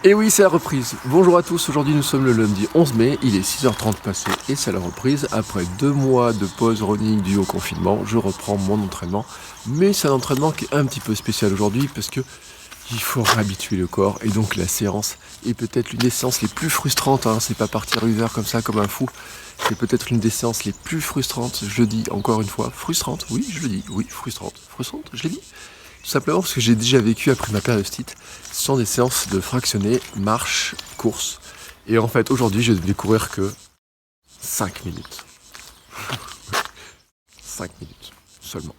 Et oui, c'est la reprise. Bonjour à tous, aujourd'hui nous sommes le lundi 11 mai, il est 6h30 passé et c'est la reprise. Après 2 mois de pause running dû au confinement, je reprends mon entraînement. Mais c'est un entraînement qui est un petit peu spécial aujourd'hui parce que il faut réhabituer le corps et donc la séance est peut-être l'une des séances les plus frustrantes. C'est pas partir l'hiver comme ça comme un fou. C'est peut-être l'une des séances les plus frustrantes, je le dis encore une fois. Frustrante, oui, je le dis, oui, frustrante. Frustrante, je l'ai dit. Tout simplement parce que j'ai déjà vécu après ma périostite. Ce sont des séances de fractionné, marche, course. Et en fait, aujourd'hui, je ne vais courir que 5 minutes. 5 minutes seulement.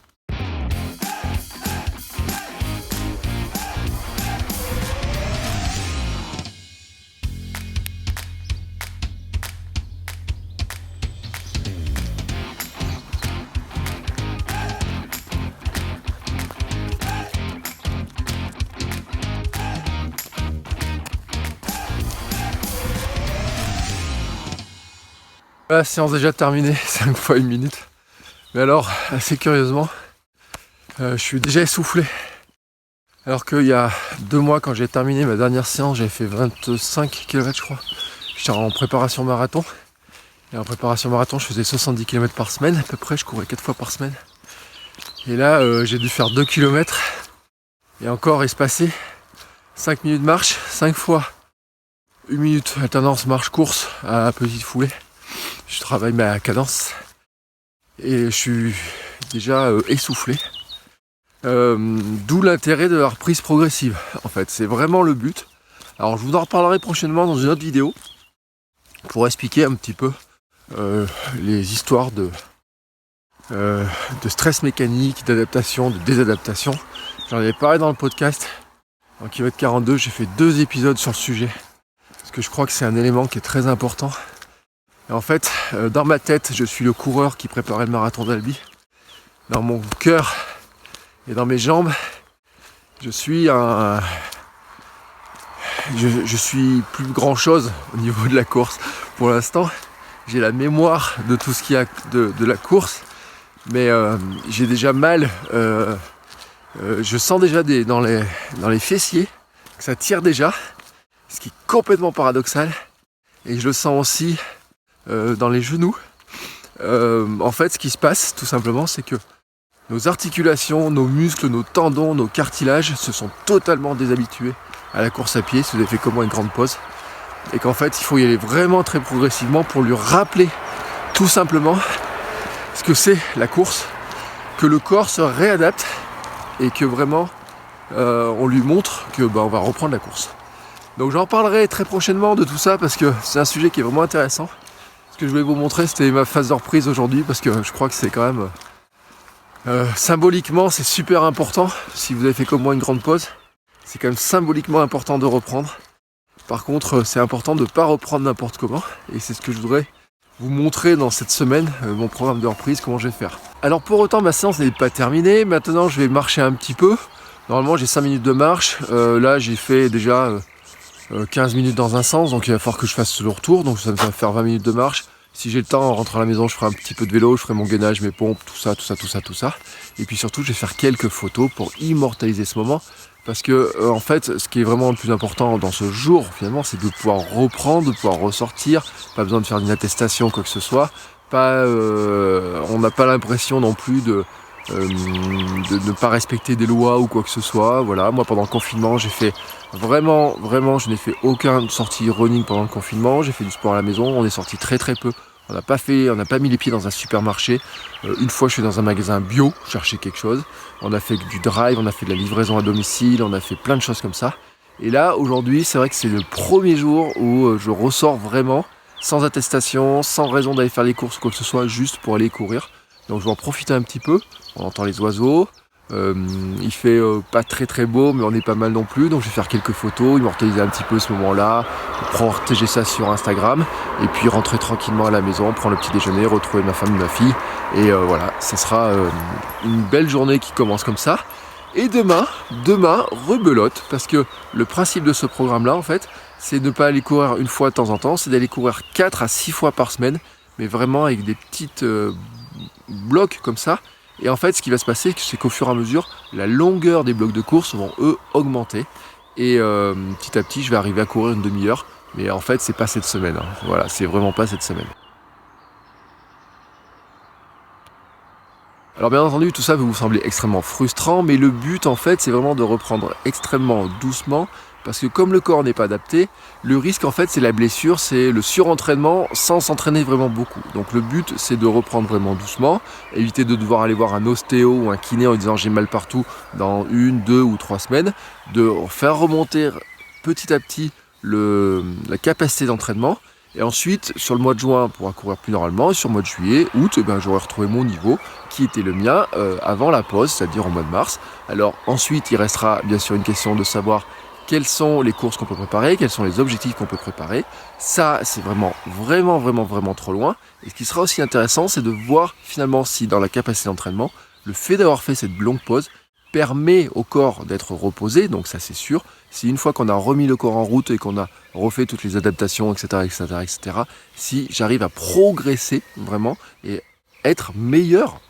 La séance déjà terminée, 5 fois 1 minute. Mais alors, assez curieusement, je suis déjà essoufflé. Alors qu'il y a 2 mois, quand j'ai terminé ma dernière séance, j'avais fait 25 km je crois. J'étais en préparation marathon. Et en préparation marathon, je faisais 70 km par semaine, à peu près, je courais 4 fois par semaine. Et là, j'ai dû faire 2 km. Et encore espacé, 5 minutes de marche, 5 fois 1 minute alternance marche-course à petite foulée. Je travaille ma cadence et je suis déjà essoufflé. D'où l'intérêt de la reprise progressive. En fait, c'est vraiment le but. Alors, je vous en reparlerai prochainement dans une autre vidéo pour expliquer un petit peu les histoires de stress mécanique, d'adaptation, de désadaptation. J'en avais parlé dans le podcast. En kilomètre 42, j'ai fait 2 épisodes sur le sujet parce que je crois que c'est un élément qui est très important. Et en fait, dans ma tête, je suis le coureur qui préparait le marathon d'Albi. Dans mon cœur et dans mes jambes, je suis je suis plus grand chose au niveau de la course. Pour l'instant, j'ai la mémoire de tout ce qu'il y a de la course, mais j'ai déjà mal. Je sens déjà dans les fessiers que ça tire déjà, ce qui est complètement paradoxal. Et je le sens aussi dans les genoux. En fait, ce qui se passe, tout simplement, c'est que nos articulations, nos muscles, nos tendons, nos cartilages se sont totalement déshabitués à la course à pied, si vous avez fait comme moi une grande pause. Et qu'en fait, il faut y aller vraiment très progressivement pour lui rappeler tout simplement ce que c'est la course, que le corps se réadapte et que vraiment on lui montre que on va reprendre la course. Donc j'en reparlerai très prochainement de tout ça parce que c'est un sujet qui est vraiment intéressant. Ce que je voulais vous montrer, c'était ma phase de reprise aujourd'hui parce que je crois que c'est quand même symboliquement c'est super important. Si vous avez fait comme moi une grande pause, c'est quand même symboliquement important de reprendre. Par contre, c'est important de ne pas reprendre n'importe comment et c'est ce que je voudrais vous montrer dans cette semaine, mon programme de reprise, comment je vais faire. Alors pour autant, ma séance n'est pas terminée. Maintenant, je vais marcher un petit peu. Normalement, j'ai 5 minutes de marche. Là, j'ai fait déjà 15 minutes dans un sens, donc il va falloir que je fasse le retour, donc ça va faire 20 minutes de marche. Si j'ai le temps, en rentrant à la maison, je ferai un petit peu de vélo, je ferai mon gainage, mes pompes, tout ça. Et puis surtout, je vais faire quelques photos pour immortaliser ce moment, parce que en fait, ce qui est vraiment le plus important dans ce jour, finalement, c'est de pouvoir reprendre, de pouvoir ressortir, pas besoin de faire une attestation, quoi que ce soit. On n'a pas l'impression non plus de ne pas respecter des lois ou quoi que ce soit. Voilà, moi pendant le confinement, j'ai fait vraiment, je n'ai fait aucune sortie running pendant le confinement. J'ai fait du sport à la maison, on est sorti très peu. On n'a pas mis les pieds dans un supermarché. Une fois, je suis dans un magasin bio, chercher quelque chose. On a fait du drive, on a fait de la livraison à domicile, on a fait plein de choses comme ça. Et là, aujourd'hui, c'est vrai que c'est le premier jour où je ressors vraiment, sans attestation, sans raison d'aller faire les courses ou quoi que ce soit, juste pour aller courir. Donc je vais en profiter un petit peu. On entend les oiseaux. Il fait pas très beau, mais on est pas mal non plus. Donc je vais faire quelques photos, immortaliser un petit peu ce moment-là, protéger ça sur Instagram, et puis rentrer tranquillement à la maison, prendre le petit déjeuner, retrouver ma femme et ma fille. Et voilà, ça sera une belle journée qui commence comme ça. Et demain, rebelote, parce que le principe de ce programme-là, en fait, c'est de ne pas aller courir une fois de temps en temps, c'est d'aller courir 4 à 6 fois par semaine, mais vraiment avec des petites blocs comme ça. Et en fait, ce qui va se passer, c'est qu'au fur et à mesure, la longueur des blocs de course vont, eux, augmenter. Et petit à petit, je vais arriver à courir une demi-heure. Mais en fait, c'est pas cette semaine. Hein. Voilà, c'est vraiment pas cette semaine. Alors bien entendu, tout ça peut vous sembler extrêmement frustrant, mais le but en fait, c'est vraiment de reprendre extrêmement doucement, parce que comme le corps n'est pas adapté, le risque en fait, c'est la blessure, c'est le surentraînement sans s'entraîner vraiment beaucoup. Donc le but, c'est de reprendre vraiment doucement, éviter de devoir aller voir un ostéo ou un kiné en disant j'ai mal partout dans 1, 2 ou 3 semaines, de faire remonter petit à petit la capacité d'entraînement. Et ensuite, sur le mois de juin, on pourra courir plus normalement. Et sur le mois de juillet, août, j'aurai retrouvé mon niveau qui était le mien avant la pause, c'est-à-dire au mois de mars. Alors ensuite, il restera bien sûr une question de savoir quelles sont les courses qu'on peut préparer, quels sont les objectifs qu'on peut préparer. Ça, c'est vraiment trop loin. Et ce qui sera aussi intéressant, c'est de voir finalement si dans la capacité d'entraînement, le fait d'avoir fait cette longue pause permet au corps d'être reposé, donc ça c'est sûr. Si une fois qu'on a remis le corps en route et qu'on a refait toutes les adaptations, etc., si j'arrive à progresser vraiment et être meilleur,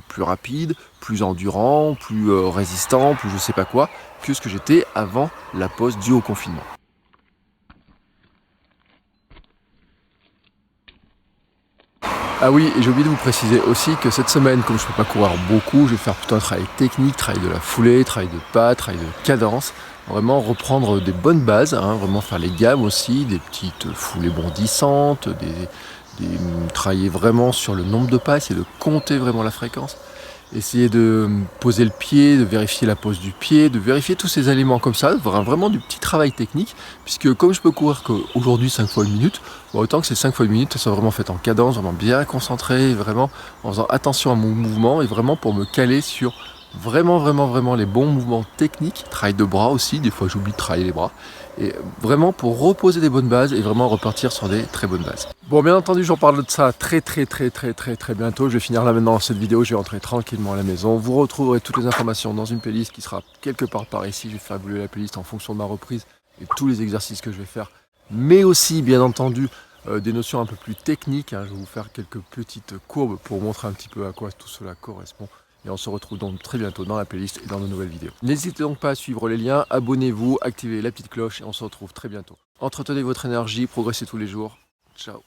plus rapide, plus endurant, plus résistant, plus je sais pas quoi, que ce que j'étais avant la pause due au confinement. Ah oui, et j'ai oublié de vous préciser aussi que cette semaine, comme je ne peux pas courir beaucoup, je vais faire plutôt un travail technique, travail de la foulée, travail de pas, travail de cadence. Vraiment reprendre des bonnes bases, vraiment faire les gammes aussi, des petites foulées bondissantes, travailler vraiment sur le nombre de pas, essayer de compter vraiment la fréquence. Essayer de poser le pied, de vérifier la pose du pied, de vérifier tous ces éléments comme ça, vraiment du petit travail technique, puisque comme je peux courir qu'aujourd'hui 5 fois une minute, autant que ces 5 fois une minute, ça soit vraiment fait en cadence, vraiment bien concentré, vraiment en faisant attention à mon mouvement et vraiment pour me caler sur vraiment les bons mouvements techniques, travail de bras aussi, des fois j'oublie de travailler les bras, et vraiment pour reposer des bonnes bases et vraiment repartir sur des très bonnes bases. Bon, bien entendu, j'en parle de ça très bientôt. Je vais finir là maintenant cette vidéo, je vais rentrer tranquillement à la maison. Vous retrouverez toutes les informations dans une playlist qui sera quelque part par ici. Je vais faire évoluer la playlist en fonction de ma reprise et tous les exercices que je vais faire, mais aussi bien entendu des notions un peu plus techniques. Je vais vous faire quelques petites courbes pour montrer un petit peu à quoi tout cela correspond. Et on se retrouve donc très bientôt dans la playlist et dans de nouvelles vidéos. N'hésitez donc pas à suivre les liens, abonnez-vous, activez la petite cloche et on se retrouve très bientôt. Entretenez votre énergie, progressez tous les jours. Ciao.